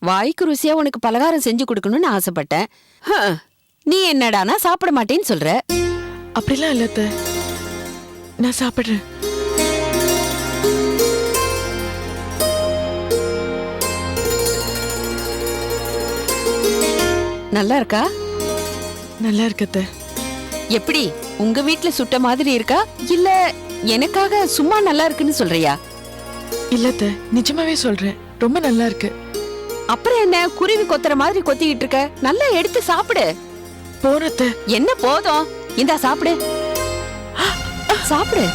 வாய்க்கு ருசியா உனக்கு பலகாரம் செஞ்சு கொடுக்கணும்னு ஆசைப்பட்டேன். நீ என்னடானா சாப்பிட மாட்டேன்னு சொல்ற. அப்படிலாம் இல்ல அத்தை, நான் சாப்பிடுறேன். நல்லா இருக்கா? நல்லா இருக்கு அத்தை. எப்படி உங்க வீட்ல சுட்ட மாதிரி இருக்கா இல்ல எனக்காக சும்மா நல்லா இருக்குன்னு சொல்றியா? இல்ல அத்தை, நிஜமாவே சொல்றேன், ரொம்ப நல்லா இருக்கு. அப்புறம் என்ன குருவி கொத்துற மாதிரி கொத்திக்கிட்டு இருக்க? நல்லா எடுத்து சாப்பிடு. போறத்த என்ன போதும், இந்தா சாப்பிடு சாப்பிடு.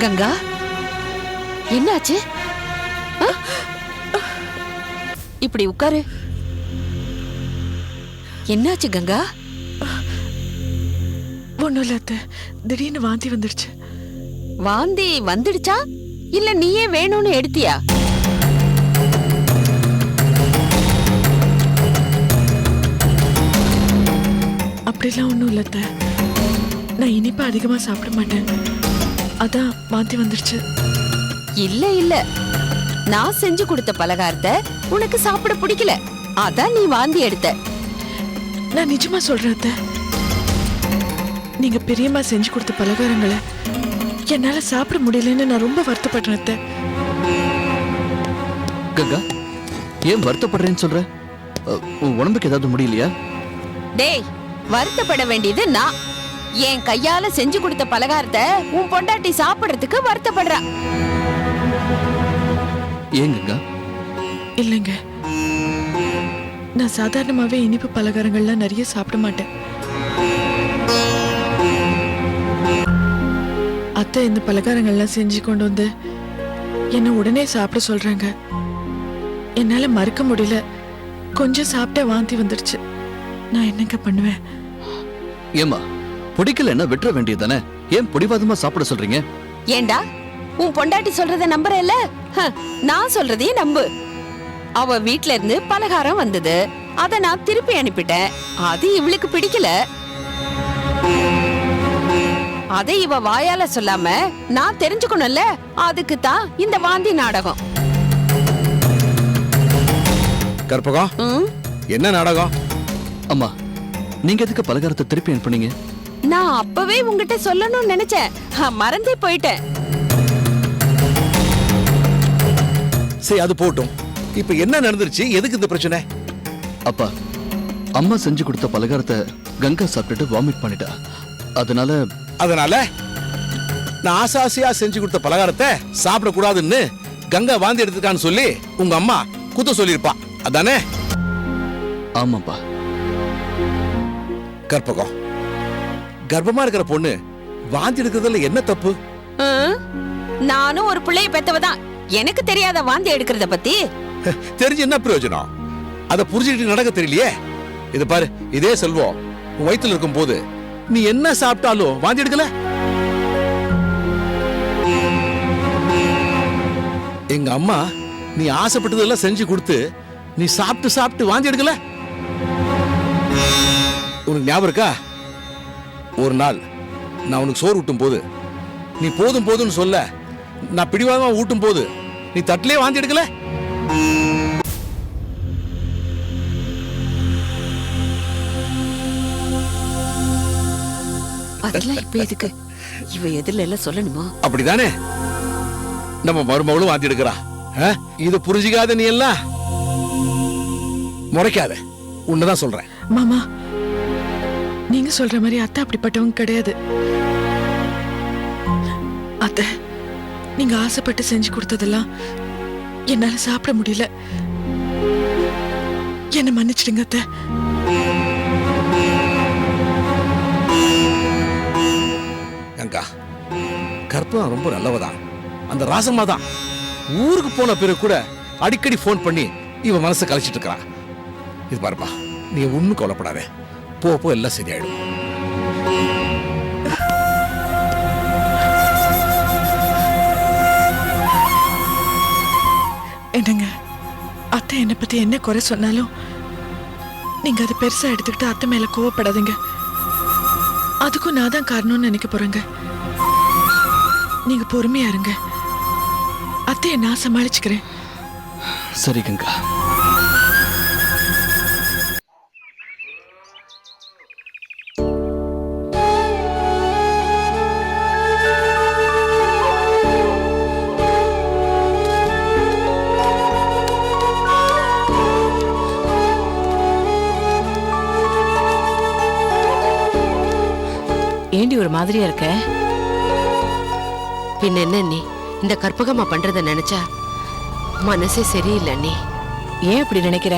கங்கா, என்னாச்சு? இப்படி உட்காரு. என்னாச்சு கங்கா? ஒண்ணும் இல்ல அத்தை, திடீர்னு வாந்தி வந்துடுச்சு. வாந்தி வந்துடுச்சா இல்ல நீயே வேணும்னு எடுத்தியா? அப்படிலாம் ஒண்ணும் இல்ல அத்தை, நான் இனிப்பா அதிகமா சாப்பிட மாட்டேன், அதான் வாந்தி வந்துடுச்சு. இல்ல இல்ல, நான் செஞ்சு கொடுத்த பலகாரத்தை உனக்கு சாப்பிட பிடிக்கல, அதான் நீ வாந்தி எடுத்த. நான் நிஜமா சொல்றேன் அத்தை, நீங்க பெரியம்மா செஞ்சு கொடுத்த பலகாரங்களை என்னால சாப்பிட முடியலன்னு நான் ரொம்ப வருத்தப்படுறேன் அத்தை. கங்கா, ஏன் வருத்தப்படுறேன்னு சொல்ற? உன் உடம்புக்கு ஏதாவது முடியலையா? டேய், வருத்தப்பட வேண்டியது நான். என் கையால செஞ்சு கொடுத்த பலகாரத்தை உன் பொண்டாட்டி சாப்பிடுறதுக்கு வருத்தப்படுறா. ஏன் கங்கா? இல்லைங்க, நான் சாதாரணமாவே இனிப்பு பலகாரங்கள்லாம் நிறைய சாப்பிட மாட்டேன். அத்தை இந்த பலகாரங்கள்லாம் செஞ்சு கொண்டு வந்து என்ன உடனே சாப்பிட சொல்றாங்க. என்னால மறுக்க முடியல, கொஞ்சம் சாப்பிட்ட வாந்தி வந்துடுச்சு. நான் என்னங்க பண்ணுவேன்? ஏமா, பிடிக்கலன்னா விட்டுற வேண்டியதானே? ஏன் பிடிவாதமா சாப்பிட சொல்றீங்க? ஏண்டா, உன் பொண்டாட்டி சொல்றத நம்புறேல்ல, நான் சொல்றதையும் நம்பு. அவ வீட்ல இருந்து பலகாரம் வந்தது, அத நான் திருப்பி அனுப்பிட்டேன். அது இவளுக்கு பிடிக்கல. அதை இவ வாயால சொல்லாம நான் தெரிஞ்சுக்கணும்ல, அதுக்கு தான் இந்த வாந்தி நாடகம். கற்பகம், என்ன நாடகம்? அம்மா, நீங்க எதுக்கு பலகாரத்தை திருப்பி அனுப்புனீங்க? நான் அப்பவே உங்ககிட்ட சொல்லணும்னு நினைச்சேன், மறந்தே போயிட்டேன். சரி, அது போட்டும். இப்ப என்ன நடந்துருச்சு? எதுக்கு இந்த பிரச்சனை? அப்பா, அம்மா செஞ்சு கொடுத்த பலகாரத்தை கங்கா சாப்பிட்டுட்டு வாமிட் பண்ணிட்டா. அதனால நான் ஆசாசியா செஞ்சு கொடுத்த பலகாரத்தை சாப்பிட கூடாதுன்னு கங்கா வாந்தி எடுத்துக்கான்னு சொல்லி உங்க அம்மா குத்த சொல்லிருப்பா, அதானே? ஆமாப்பா. கற்பகம், கர்ப்பமா இருக்கிற பொண்ணு வாந்தி எடுக்கிறதுல என்ன தப்பு? நானும் ஒரு பிள்ளைய பெத்தவதான், எனக்கு தெரியாத வாந்தி எடுக்கிறத பத்தி. தெரிஞ்சு என்ன பிரயோஜனம்? அத புரிஞ்சுக்கிட்டு நடக்க தெரியலையே. இது பாரு, இதே செல்வம் உன் வயித்துல இருக்கும் போது நீ என்ன சாப்பிட்டாலும் வாந்தி எடுக்கல. எங்க அம்மா நீ ஆசைப்பட்டதெல்லாம் செஞ்சு கொடுத்து நீ சாப்பிட்டு சாப்பிட்டு வாந்தி எடுக்கல. உனக்கு ஞாபகம் இருக்கா? ஒரு நாள் நான் உனக்கு சோறு ஊட்டும் போது நீ போதும் போதும்னு சொல்ல, நான் பிடிவாதமா ஊட்டும் போது நீ தட்டிலே வாந்தி எடுக்கல. அதெல்லாம் இப்ப எதுக்கு? இவ எதிரில எல்லாம் சொல்லணுமா? அப்படிதானே நம்ம மருமகளும் வாந்தி எடுக்கிறா. இது புரிஞ்சிக்காத நீ எல்லாம் முறைக்காத, உன்னதான் சொல்றேன். மாமா, நீங்க சொல்ற மாதிரி அத்தை அப்படிப்பட்டவங்க கிடையாது. அத்தை, நீங்க ஆசைப்பட்டு செஞ்சு கொடுத்ததெல்லாம் என்னால சாப்பிட முடியல, என்ன மன்னிச்சிடுங்க அத்தை. கங்கா, கற்பகம் ரொம்ப நல்லவதான். அந்த ராசம்மா தான் ஊருக்கு போன பிறகு கூட அடிக்கடி போன் பண்ணி இவன் மனசை கழிச்சிட்டு இருக்கிறான். இது பாருப்பா, நீ ஒண்ணும் கவலைப்படாத, போ போ எல்லாம் சரியாயிடும். என்னங்க, அத்தை அத்தை என்னை பத்தி என்ன குறை சொன்னாலும் நீங்க அதை பெருசா எடுத்துக்கிட்டு அத்தை மேல கோவப்படாதீங்க. அதுக்கும் நான் தான் காரணம்னு நினைக்க போறேங்க. நீங்க பொறுமையா இருங்க. அத்தையை நான் சமாளிச்சுக்கிறேன். சரி கங்கா. ஏண்டி ஒரு மாதிரியா இருக்க? பின்ன என்ன நீ இந்த கற்பகமா பண்றத நினைச்சா மனசே சரியில்லை நீ. ஏன் இப்படி நினைக்கிற?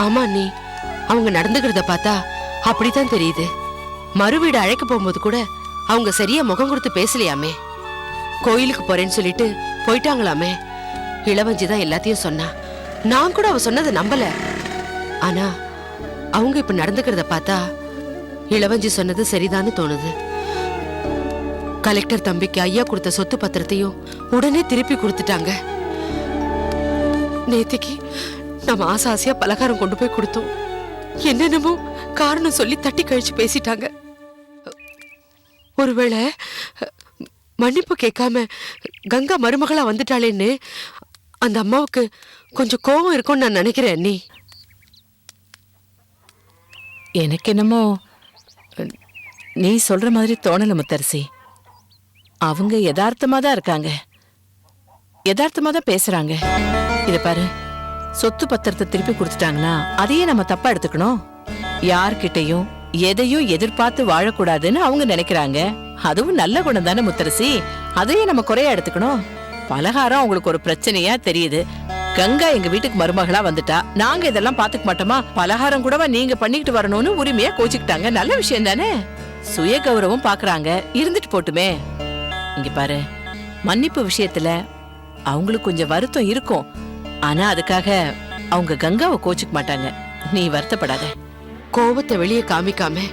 ஆமா நீ, அவங்க நடந்துக்கிறத பார்த்தா அப்படித்தான் தெரியுது. மறு வீடு அழைக்க போகும்போது கூட அவங்க சரியா முகம் கொடுத்து பேசலையாமே. கோயிலுக்கு போறேன்னு சொல்லிட்டு போயிட்டாங்களாமே. இளவஞ்சி தான் எல்லாத்தையும் சொன்னா. நான் கூட அவ சொன்னதை நம்பல. ஆனா அவங்க இப்ப நடந்துக்கிறத பார்த்தா இளவஞ்சி சொன்னது சரிதான்னு தோணுது. கலெக்டர் தம்பிக்கு ஐயா கொடுத்த சொத்து பத்திரத்தையும் உடனே திருப்பி கொடுத்துட்டாங்க. நேத்திக்கு நம்ம ஆசையா பலகாரம் கொண்டு போய் கொடுத்தோம். என்னென்னமோ காரணம் சொல்லி தட்டி கழிச்சு பேசிட்டாங்க. ஒருவேளை மன்னிப்பு கேட்காம கங்கா மருமகளா வந்துட்டாளேன்னு அந்த அம்மாவுக்கு கொஞ்சம் கோபம் இருக்கும்னு நான் நினைக்கிறேன். நீ எனக்கு என்னமோ நீ சொல்ற மாதிரி தோணல முத்தரசி. அவங்க யதார்த்தமா தான் இருக்காங்க, யதார்த்தமா தான் பேசுறாங்க. இத பாரு, சொத்து பத்திரத்தை திருப்பி கொடுத்துட்டாங்கன்னா அதையே நம்ம தப்பா எடுத்துக்கணும். யார்கிட்டையும் எதையும் எதிர்பார்த்து வாழக்கூடாதுன்னு அவங்க நினைக்கிறாங்க. அதுவும் நல்ல குணம் தானே முத்தரசி. அதையே நம்ம குறையா எடுத்துக்கணும். பலகாரம் அவங்களுக்கு ஒரு பிரச்சனையா தெரியுது. கங்கா எங்க வீட்டுக்கு மருமகளா வந்துட்டா, நாங்க இதெல்லாம் பாத்துக்க மாட்டோமா? பலகாரம் கூடவா நீங்க பண்ணிக்கிட்டு வரணும்னு உரிமையா கோச்சிக்கிட்டாங்க. நல்ல விஷயம் தானே. சுய கௌரவம் பாக்குறாங்க, இருந்துட்டு போட்டுமே. இங்க பாரு, மன்னிப்பு விஷயத்துல அவங்களுக்கு கொஞ்சம் வருத்தம் இருக்கும். ஆனா அதுக்காக அவங்க கங்காவை கோச்சிக்க மாட்டாங்க. நீ வருத்தப்படாத. கோபத்தை வெளியே காமிக்காம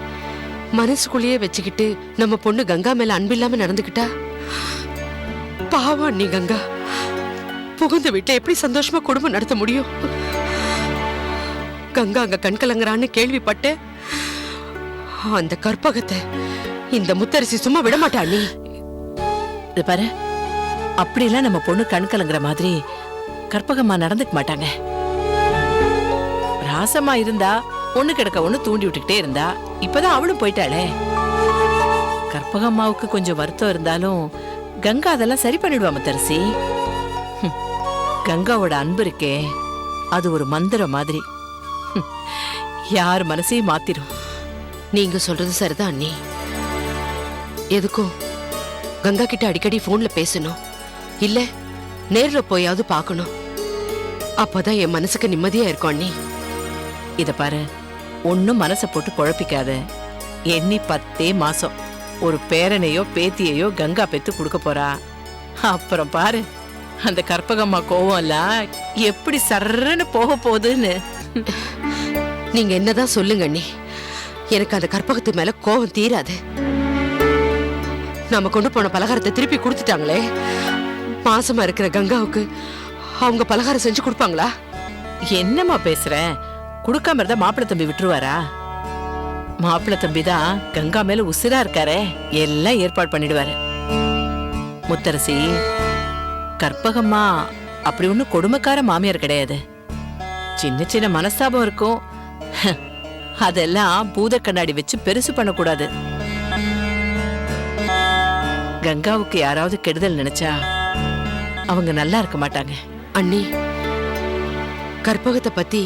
மனசுக்குள்ளேயே வச்சுக்கிட்டு நம்ம பொண்ணு கங்கா மேல அன்பில்லாம நடந்துக்கிட்டா பாவம். நீ கங்கா புகுந்த வீட்டை எப்படி சந்தோஷமா குடும்பம் நடத்த முடியும்? கங்கா அங்க கண் கலங்குறான்னு கேள்விப்பட்டு அந்த கற்பகத்தை இந்த முத்தரசி சும்மா விட மாட்டா. நீ இது பாரு, அப்படியெல்லாம் நம்ம பொண்ணு கண் கலங்குற மாதிரி கற்பகம்மா நடந்துக்க மாட்டாங்க. ராசமா இருந்தா ஒண்ணு கிடக்க ஒண்ணு தூண்டி விட்டுக்கிட்டே இருந்தா. இப்பதான் அவளும் போயிட்டாளே. கற்பகம்மாவுக்கு கொஞ்சம் வருத்தம் இருந்தாலும் கங்கா அதெல்லாம் சரி பண்ணிடுவா முத்தரசி. கங்காவோட அன்பு இருக்கே, அது ஒரு மந்திரம் மாதிரி. யார் மனசையும் மாத்திரும். நீங்க சொல்றது சரிதான் அண்ணி. எதுக்கும் கங்கா கிட்ட அடிக்கடி போன்ல பேசணும், இல்ல நேர்ல போயாவது பார்க்கணும். அப்பதான் என் மனசுக்கு நிம்மதியா இருக்கும் அண்ணி. இத பாரு, ஒன்னும் மனச போட்டு குழப்பிக்காத. எண்ணி 10 மாசம் ஒரு பேரனையோ பேத்தியையோ கங்கா பெத்து கொடுக்க போறா. அப்புறம் பாரு, அந்த கற்பகம்மா கோவம் எல்லாம் எப்படி சர்றன்னு போக போகுதுன்னு. நீங்க என்னதான் சொல்லுங்க அண்ணி, எனக்கு அந்த கற்பகத்து மேல கோவம் தீராது. நாம கொண்டு போன பலகாரத்தை திருப்பி கொடுத்துட்டாங்களே. மாசமா இருக்கிற கங்காவுக்கு அவங்க பலகாரம் செஞ்சு கொடுப்பாங்களா? என்னம்மா பேசுற? குடுக்காம இருந்தா மாப்பிள்ள தம்பி விட்டுருவாரா? மாப்பிள்ள தம்பி தான் கங்கா மேல உசிரா இருக்காரே, எல்லாம் ஏற்பாடு பண்ணிடுவாரு. முத்தரசி, கற்பகம்மா அப்படி ஒண்ணு கொடுமைக்கார மாமியார் கிடையாது. சின்ன சின்ன மனஸ்தாபம் இருக்கும். அதெல்லாம் பூத கண்ணாடி வச்சு பெருசு பண்ணக்கூடாது. கங்காவுக்கு யாராவது கெடுதல் நினைச்சா அவங்க நல்லா இருக்க மாட்டாங்க. அண்ணி, கற்பகத்தை பத்தி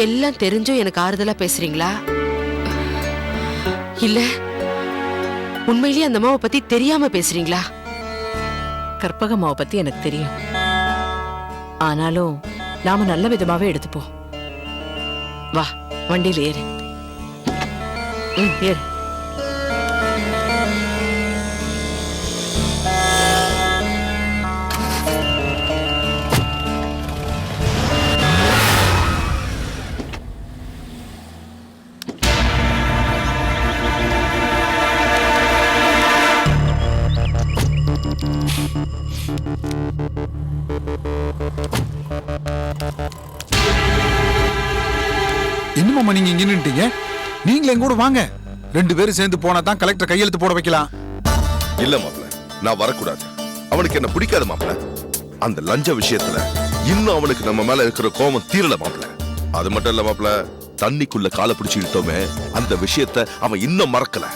எல்லாம் தெரிஞ்சும் எனக்கு ஆறுதலா பேசுறீங்களா? இல்ல உண்மையிலேயே அந்த அம்மாவை பத்தி தெரியாம பேசுறீங்களா? கற்பகம்மாவை பத்தி எனக்கு தெரியும். ஆனாலும் நாம நல்ல விதமாவே எடுத்துப்போம். வா, வண்டியில ஏறு. ஏறு. மாமா நீங்க இங்க நின்னுட்டீங்க? நீங்களும் எங்க கூட வாங்க. 2 பேரும் சேர்ந்து போனா தான் கலெக்டர் கையெழுத்து போட வைக்கலாம். இல்ல மாப்ள, நான் வரக்கூடாது. அவனுக்கு என்ன பிடிக்காது மாப்ள. அந்த லஞ்ச விஷயத்துல இன்னும் அவனுக்கு நம்ம மேல இருக்கிற கோபம் தீரல மாப்ள. அது மட்டும் இல்ல மாப்ள, தண்ணிக்குள்ள காலை பிடிச்சுக்கிட்டோமே அந்த விஷயத்த அவன் இன்னும் மறக்கல.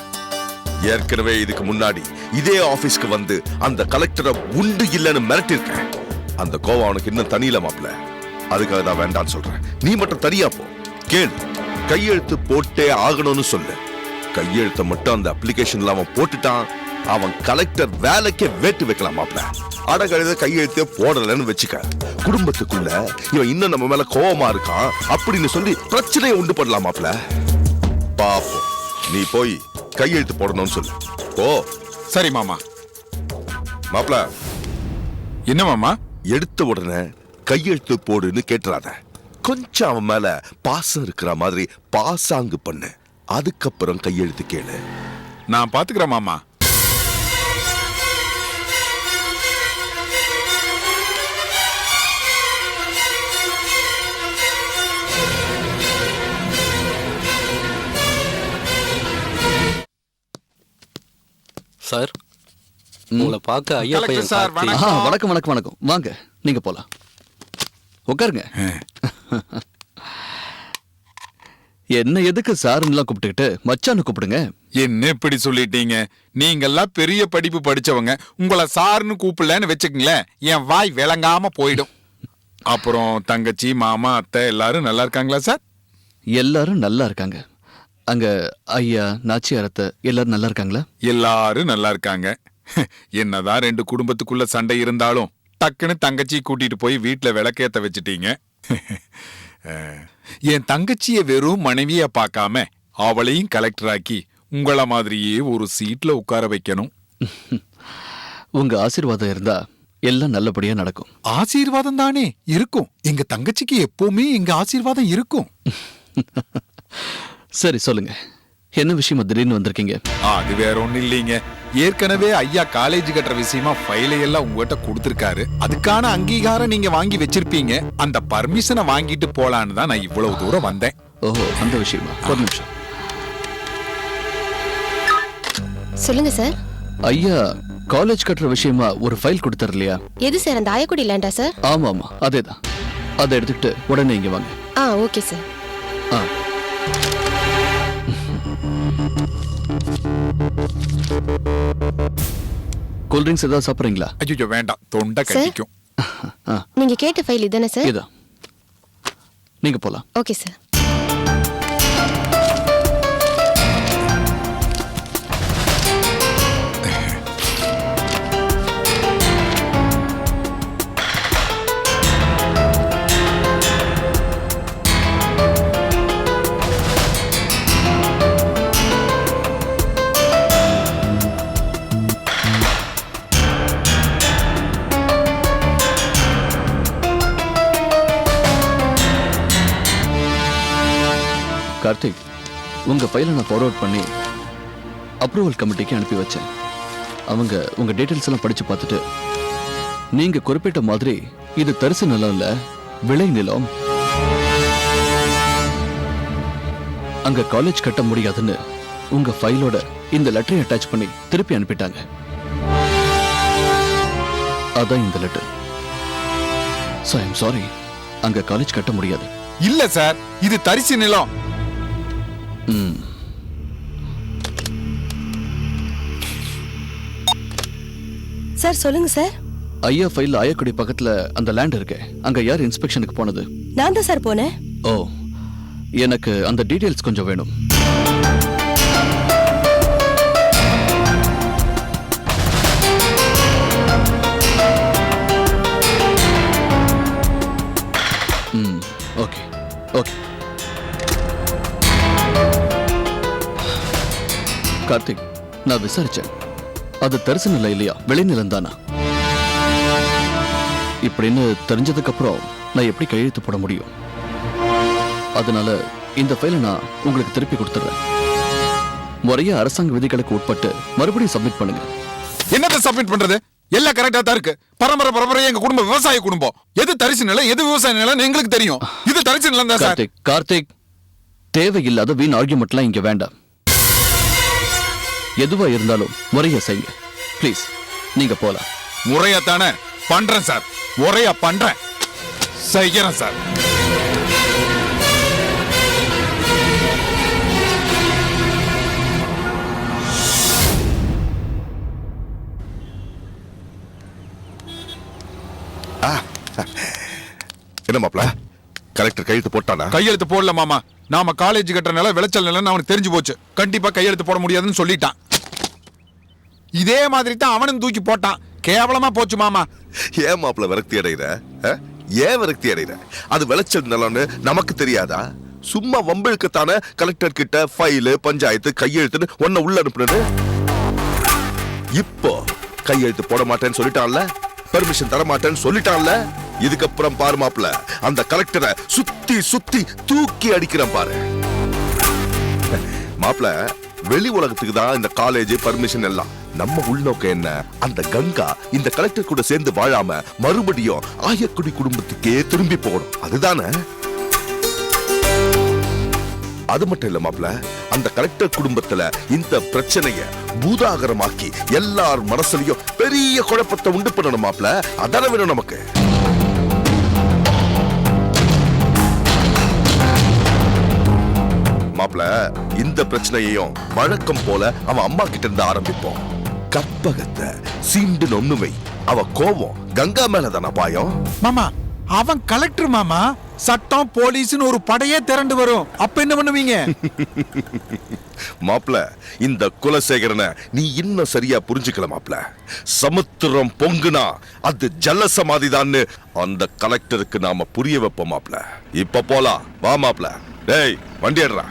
ஏற்கனவே இதுக்கு முன்னாடி இதே ஆபீஸ்க்கு வந்து அந்த கலெக்டரை உண்டு இல்லைன்னு மிரட்டிருக்கேன். அந்த கோவம் அவனுக்கு இன்னும் தனியில மாப்ள. அதுக்காக தான் வேண்டான்னு சொல்றேன். நீ மட்டும் தனியா போ, கேளு, கையெழுத்து போட்டே ஆகணும்னு சொல்லு. கையெழுத்த மட்டும் அந்த அப்ளிகேஷன்ல அவன் போட்டுட்டான், அவன் கலெக்டர் வேலைக்கே வேட்டு வைக்கலாம் மாப்ள. அடகழுத கையெழுத்தே போடலன்னு வச்சுக்க, குடும்பத்துக்குள்ள இவன் இன்னும் நம்ம மேல கோவமா இருக்கான் அப்படின்னு சொல்லி பிரச்சனையை உண்டு பண்ணலாம் மாப்ள. பாப்போம், நீ போய் கையெழுத்து போடணும்னு சொல்லு. ஓ சரி மாமா. மாப்ள, என்ன மாமா? எடுத்த உடனே கையெழுத்து போடுன்னு கேட்டுறாத. கொஞ்சம் அவன் மேல பாசம் இருக்கிற மாதிரி பாசாங்கு பண்ணு. அதுக்கப்புறம் கையெழுத்து கேளு. நான் பாத்துக்கிறேன் மாமா. சார், உங்களை பார்க்க ஐயா கலெக்டர் பையன் சார், கார்த்தி. வணக்கம். வணக்கம் வணக்கம் வணக்கம். வாங்க, நீங்க போலாம். உட்காருங்க. என்ன எதுக்கு சாருன்னு கூப்பிட்டுக்கிட்டு மச்சான்னு கூப்பிடுங்க. என்ன இப்படி சொல்லிட்டீங்க? நீங்கெல்லாம் பெரிய படிப்பு படிச்சவங்க, உங்களை சார்னு கூப்பிடலன்னு வச்சுக்கங்களேன், என் வாய் விளங்காம போயிடும். அப்புறம் தங்கச்சி, மாமா, அத்தை எல்லாரும் நல்லா இருக்காங்களா சார்? எல்லாரும் நல்லா இருக்காங்க. அங்க ஐயா, நாச்சியார் அத்தை எல்லாரும் நல்லா இருக்காங்களா? எல்லாரும் நல்லா இருக்காங்க. என்னதான் 2 குடும்பத்துக்குள்ள சண்டை இருந்தாலும் டக்குன்னு தங்கச்சி கூட்டிட்டு போய் வீட்டுல விளக்கேத்த வச்சுட்டீங்க. என் தங்கச்சிய வெறும் மனைவிய பார்க்காம அவளையும் கலெக்டர் ஆக்கி உங்கள மாதிரியே ஒரு சீட்ல உட்கார வைக்கணும். உங்க ஆசீர்வாதம் இருந்தா எல்லாம் நல்லபடியா நடக்கும். ஆசீர்வாதம் தானே இருக்கும். எங்க தங்கச்சிக்கு எப்பவுமே எங்க ஆசீர்வாதம் இருக்கும். சரி சொல்லுங்க, என்ன விஷயமா திடீர்னு வந்திருக்கீங்க? அது வேற ஒண்ணு இல்லைங்க. ஏற்கனவே ஐயா காலேஜ் கட்டுற விஷயமா ஃபைலை எல்லாம் உங்ககிட்ட கொடுத்திருக்காரு. அதுக்கான அங்கீகாரம் நீங்க வாங்கி வச்சிருப்பீங்க. அந்த பர்மிஷனை வாங்கிட்டு போலான்னு தான் நான் இவ்வளவு தூரம் வந்தேன். ஓஹோ, அந்த விஷயமா? ஒரு நிமிஷம். சொல்லுங்க சார். ஐயா காலேஜ் கட்டுற விஷயமா ஒரு ஃபைல் கொடுத்தாரு இல்லையா? எது சார், அந்த ஆயக்குடி லேண்டா சார்? ஆமா ஆமா, அதேதான். அதை எடுத்துக்கிட்டு உடனே இங்க வாங்க. Okay sir. ஆ, கூல்ட்ரிங்க்ஸ் ஏதாவது சாப்பிட்றீங்களா? ஐயோ வேண்டாம், தொண்டை கட்டிக்கும். நீங்க கேட்ட ஃபைல் இதானே சார்? இதா, நீங்க போலாம். Okay sir. கார்த்திக், உங்க ஃபைலை நான் ஃபார்வர்ட் பண்ணி அப்ரூவல் கமிட்டிக்கு அனுப்பி வச்சேன். அவங்க உங்க டீட்டெயில்ஸ் எல்லாம் படிச்சு பார்த்துட்டு நீங்க குறிப்பிட்ட மாதிரி இது தரிசு நிலம் இல்ல, விளை நிலம், அங்க காலேஜ் கட்ட முடியாதுன்னு உங்க ஃபைலோட இந்த லெட்டரை அட்டாச் பண்ணி திருப்பி அனுப்பிட்டாங்க. அதான் இந்த லெட்டர். ஸோ ஐம் சாரி, அங்க காலேஜ் கட்ட முடியாது. இல்ல சார், இது தரிசு நிலம். சார் சொல்லுங்க சார். ஐயா ஃபைல் ஆயக்குடி பக்கத்துல அந்த லேண்ட் இருக்கு. அங்க யார் இன்ஸ்பெக்ஷனுக்கு போனது? நான் தான் சார் போனேன். ஓ, எனக்கு அந்த டீடைல்ஸ் கொஞ்சம் வேணும். Okay okay. கார்த்திக், நான் விசாரிச்சேன். அது தரிசு நிலம் இல்லையா, விளைநிலம் தானா? இப்படின்னு தெரிஞ்சதுக்கு அப்புறம் நான் எப்படி கையெழுத்து போட முடியும்? அதனால இந்த ஃபைலை நான் உங்களுக்கு திருப்பி கொடுத்துறேன். முறையா அரசாங்க விதிகளுக்கு உட்பட்டு மறுபடியும் சப்மிட் பண்ணுங்க. என்னத்தை சப்மிட் பண்றது? எல்லாம் கரெக்டா தான் இருக்கு. பரம்பரை எங்க குடும்பம் விவசாய குடும்பம். எது தரிசு நிலம், எது விவசாய நிலம் எங்களுக்கு தெரியும். இது தரிசு நிலம் தான் சார். கார்த்திக், தேவையில்லாத வீண் ஆர்கியூமெண்ட்லாம் இங்க வேண்டாம். எதுவா இருந்தாலும் முறையா செய்யுங்க ப்ளீஸ். நீங்க போலாம். முறையாத்தானே பண்றேன் சார், முறையா பண்றேன், செய்யறேன் சார். என்ன மாப்ள, கலெக்டர் கையெழுத்து போட்டானா? கையெழுத்து போடல மாமா. நாம காலேஜ் கட்டுற நிலம் விளைச்சல் நிலம் அவனுக்கு தெரிஞ்சு போச்சு. கண்டிப்பா கையெழுத்து போட முடியாதுன்னு சொல்லிட்டான். இதே மாதிரி தான் அவனும் தூக்கி போட்டான். கேவலமா போச்சு மாமா. ஏன் மாப்ள விரக்தி அடைகிற? ஏன் விரக்தி அடைகிற? அது விளைச்சல் நிலம்னு நமக்கு தெரியாதா? சும்மா வம்பிழுக்கத்தானே கலெக்டர் கிட்ட ஃபைலு பஞ்சாயத்து கையெழுத்துன்னு ஒன்ன உள்ள அனுப்புனது. இப்போ கையெழுத்து போட மாட்டேன்னு சொல்லிட்டான்ல, பெர்மிஷன் தர மாட்டேன்னு சொல்லிட்டான்ல. இதுக்கப்புறம் பாரு மாப்ள, அந்த கலெக்டரை சுத்தி சுத்தி தூக்கி அடிக்கிறேன் பாரு மாப்ள. வெளி உலகத்துக்கு தான் இந்த காலேஜ் பர்மிஷன் எல்லாம். நம்ம உள்நோக்கம் என்ன? அந்த கங்கா இந்த கலெக்டர் கூட சேர்ந்து வாழாம மறுபடியும் ஆயக்குடி குடும்பத்துக்கே திரும்பி போகணும், அதுதானே? அது மட்டும் இல்ல மாப்ள, அந்த கலெக்டர் குடும்பத்துல இந்த பிரச்சனைய பூதாகரமாக்கி எல்லார் மனசுலயும் பெரிய குழப்பத்தை உண்டு பண்ணணும் மாப்ள. அதான வேணும் நமக்கு. மாப்ள, இந்த பிரச்சனையையும் வழக்கம் போல அவன் அம்மா கிட்ட இருந்து ஆரம்பிப்போம். கற்பகத்தை சீண்டு நொண்ணுவை. அவ கோபம் கங்கா மேலதான பாயம். மாமா, அவன் கலெக்டர் மாமா. சட்டம் போலீஸ்னு ஒரு படையே திரண்டு வரும். அப்ப என்ன பண்ணுவீங்க? மாப்ள, இந்த குலசேகரனை நீ இன்னும் சரியா புரிஞ்சுக்கல மாப்ள. சமுத்திரம் பொங்குனா அது ஜலசமாதிதான்னு அந்த கலெக்டருக்கு நாம புரிய வைப்போம் மாப்ள. இப்ப போலாம் வா மாப்ள. டேய் வண்டி எடுறா.